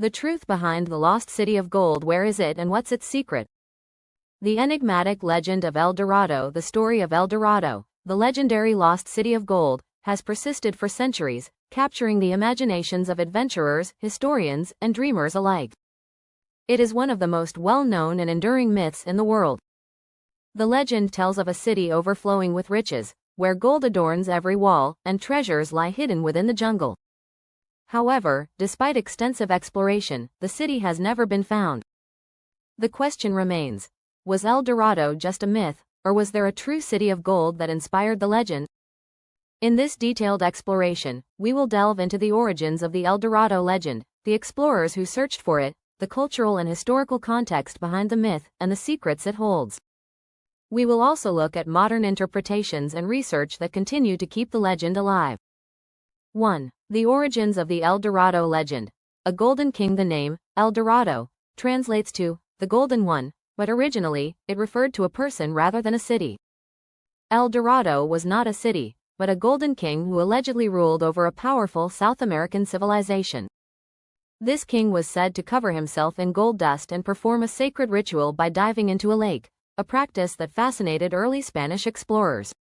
The truth behind the lost city of gold. Where is it and what's its secret? The enigmatic legend of El Dorado. The story of El Dorado, the legendary lost city of gold, has persisted for centuries, capturing the imaginations of adventurers, historians, and dreamers alike. It is one of the most well-known and enduring myths in the world. The legend tells of a city overflowing with riches, where gold adorns every wall, and treasures lie hidden within the jungle. However, despite extensive exploration, the city has never been found. The question remains, was El Dorado just a myth, or was there a true city of gold that inspired the legend? In this detailed exploration, we will delve into the origins of the El Dorado legend, the explorers who searched for it, the cultural and historical context behind the myth, and the secrets it holds. We will also look at modern interpretations and research that continue to keep the legend alive. 1. The origins of the El Dorado legend. A golden king. The name, El Dorado, translates to the Golden One, but originally, it referred to a person rather than a city. El Dorado was not a city, but a golden king who allegedly ruled over a powerful South American civilization. This king was said to cover himself in gold dust and perform a sacred ritual by diving into a lake, a practice that fascinated early Spanish explorers.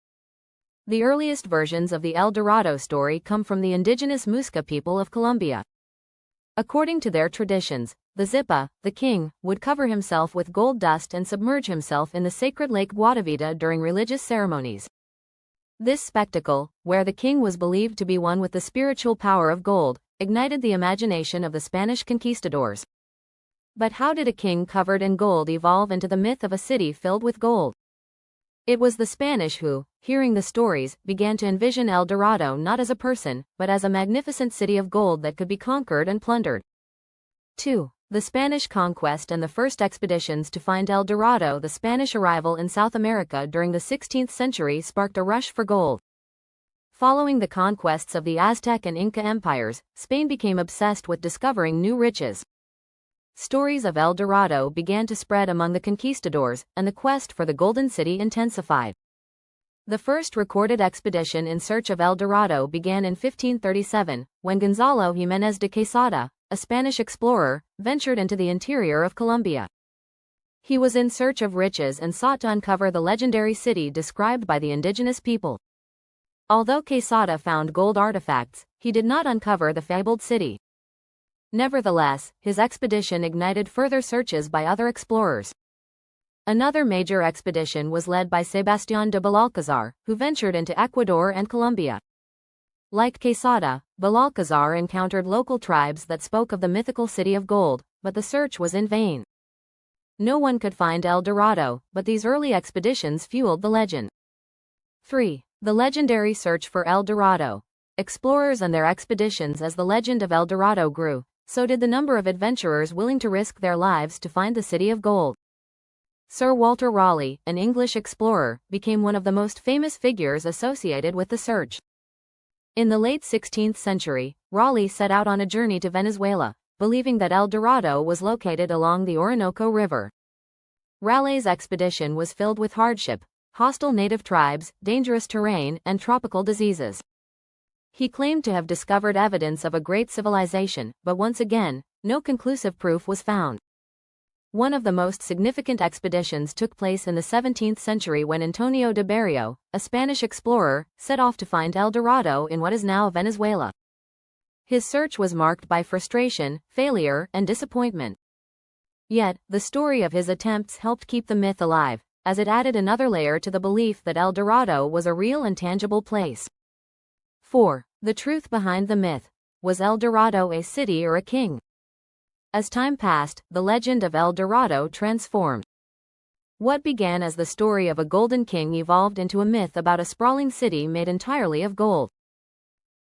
The earliest versions of the El Dorado story come from the indigenous Muisca people of Colombia. According to their traditions, the Zipa, the king, would cover himself with gold dust and submerge himself in the sacred lake Guatavita during religious ceremonies. This spectacle, where the king was believed to be one with the spiritual power of gold, ignited the imagination of the Spanish conquistadors. But how did a king covered in gold evolve into the myth of a city filled with gold? It was the Spanish who, hearing the stories, began to envision El Dorado not as a person, but as a magnificent city of gold that could be conquered and plundered. 2. The Spanish conquest and the first expeditions to find El Dorado. The Spanish arrival in South America during the 16th century sparked a rush for gold. Following the conquests of the Aztec and Inca empires, Spain became obsessed with discovering new riches. Stories of El Dorado began to spread among the conquistadors, and the quest for the Golden City intensified. The first recorded expedition in search of El Dorado began in 1537, when Gonzalo Jiménez de Quesada, a Spanish explorer, ventured into the interior of Colombia. He was in search of riches and sought to uncover the legendary city described by the indigenous people. Although Quesada found gold artifacts, he did not uncover the fabled city. Nevertheless, his expedition ignited further searches by other explorers. Another major expedition was led by Sebastián de Belalcázar, who ventured into Ecuador and Colombia. Like Quesada, Belalcázar encountered local tribes that spoke of the mythical city of gold, but the search was in vain. No one could find El Dorado, but these early expeditions fueled the legend. 3. The legendary search for El Dorado. Explorers and their expeditions. As the legend of El Dorado grew, so did the number of adventurers willing to risk their lives to find the city of gold. Sir Walter Raleigh, an English explorer, became one of the most famous figures associated with the search. In the late 16th century, Raleigh set out on a journey to Venezuela, believing that El Dorado was located along the Orinoco River. Raleigh's expedition was filled with hardship, hostile native tribes, dangerous terrain, and tropical diseases. He claimed to have discovered evidence of a great civilization, but once again, no conclusive proof was found. One of the most significant expeditions took place in the 17th century when Antonio de Berrio, a Spanish explorer, set off to find El Dorado in what is now Venezuela. His search was marked by frustration, failure, and disappointment. Yet, the story of his attempts helped keep the myth alive, as it added another layer to the belief that El Dorado was a real and tangible place. 4. The truth behind the myth. Was El Dorado a city or a king? As time passed, the legend of El Dorado transformed. What began as the story of a golden king evolved into a myth about a sprawling city made entirely of gold.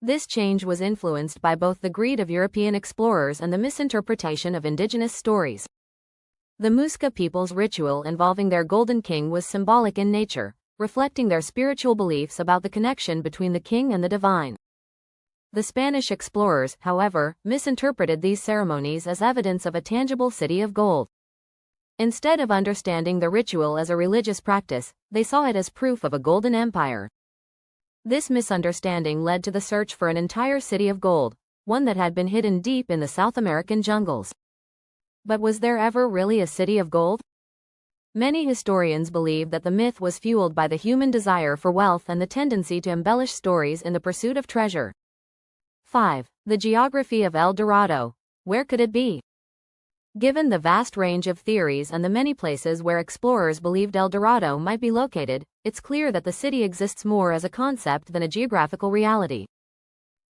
This change was influenced by both the greed of European explorers and the misinterpretation of indigenous stories. The Muisca people's ritual involving their golden king was symbolic in nature, reflecting their spiritual beliefs about the connection between the king and the divine. The Spanish explorers, however, misinterpreted these ceremonies as evidence of a tangible city of gold. Instead of understanding the ritual as a religious practice, they saw it as proof of a golden empire. This misunderstanding led to the search for an entire city of gold, one that had been hidden deep in the South American jungles. But was there ever really a city of gold? Many historians believe that the myth was fueled by the human desire for wealth and the tendency to embellish stories in the pursuit of treasure. 5. The geography of El Dorado. Where could it be? Given the vast range of theories and the many places where explorers believed El Dorado might be located, it's clear that the city exists more as a concept than a geographical reality.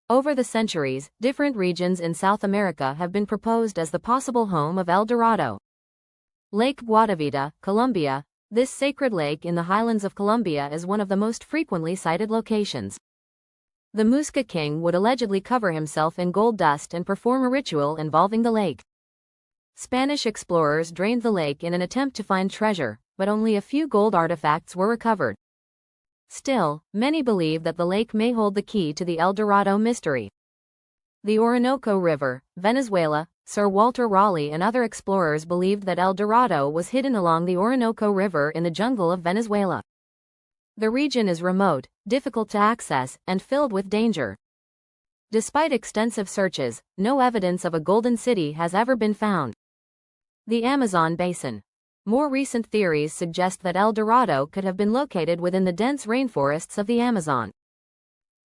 Over the centuries, different regions in South America have been proposed as the possible home of El Dorado. Lake Guatavita, Colombia. This sacred lake in the highlands of Colombia is one of the most frequently cited locations. The Muisca king would allegedly cover himself in gold dust and perform a ritual involving the lake. Spanish explorers drained the lake in an attempt to find treasure, but only a few gold artifacts were recovered. Still, many believe that the lake may hold the key to the El Dorado mystery. The Orinoco River, Venezuela. Sir Walter Raleigh and other explorers believed that El Dorado was hidden along the Orinoco River in the jungle of Venezuela. The region is remote, difficult to access, and filled with danger. Despite extensive searches, no evidence of a golden city has ever been found. The Amazon basin. More recent theories suggest that El Dorado could have been located within the dense rainforests of the Amazon.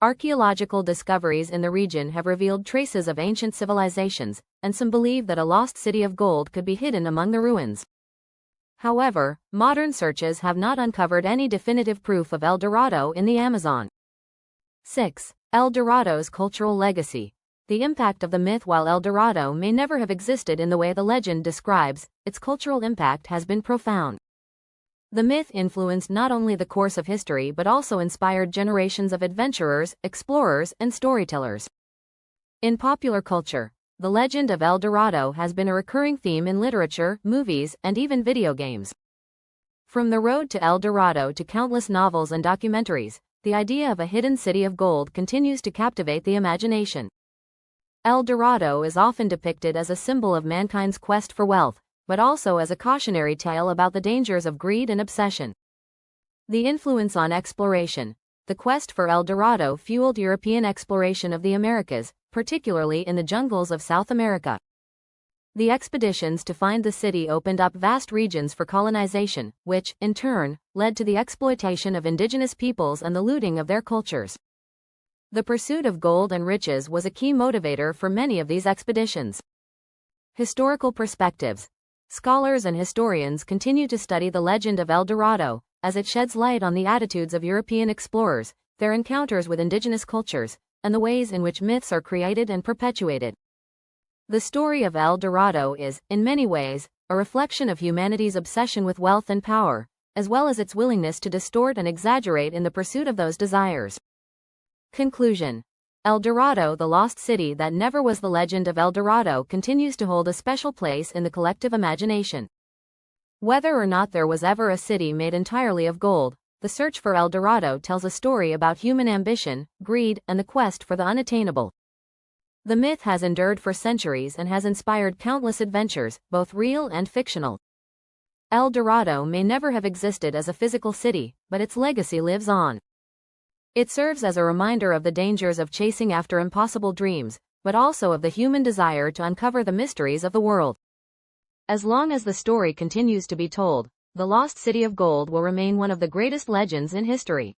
Archaeological discoveries in the region have revealed traces of ancient civilizations, and some believe that a lost city of gold could be hidden among the ruins. However, modern searches have not uncovered any definitive proof of El Dorado in the Amazon. 6. El Dorado's cultural legacy. The impact of the myth. While El Dorado may never have existed in the way the legend describes, its cultural impact has been profound. The myth influenced not only the course of history but also inspired generations of adventurers, explorers, and storytellers. In popular culture, the legend of El Dorado has been a recurring theme in literature, movies, and even video games. From The Road to El Dorado to countless novels and documentaries, the idea of a hidden city of gold continues to captivate the imagination. El Dorado is often depicted as a symbol of mankind's quest for wealth, but also as a cautionary tale about the dangers of greed and obsession. The influence on exploration. The quest for El Dorado fueled European exploration of the Americas, particularly in the jungles of South America. The expeditions to find the city opened up vast regions for colonization, which, in turn, led to the exploitation of indigenous peoples and the looting of their cultures. The pursuit of gold and riches was a key motivator for many of these expeditions. Historical perspectives. Scholars and historians continue to study the legend of El Dorado, as it sheds light on the attitudes of European explorers, their encounters with indigenous cultures, and the ways in which myths are created and perpetuated. The story of El Dorado is, in many ways, a reflection of humanity's obsession with wealth and power, as well as its willingness to distort and exaggerate in the pursuit of those desires. Conclusion. El Dorado, the lost city that never was. The legend of El Dorado continues to hold a special place in the collective imagination. Whether or not there was ever a city made entirely of gold, the search for El Dorado tells a story about human ambition, greed, and the quest for the unattainable. The myth has endured for centuries and has inspired countless adventures, both real and fictional. El Dorado may never have existed as a physical city, but its legacy lives on. It serves as a reminder of the dangers of chasing after impossible dreams, but also of the human desire to uncover the mysteries of the world. As long as the story continues to be told, the lost city of gold will remain one of the greatest legends in history.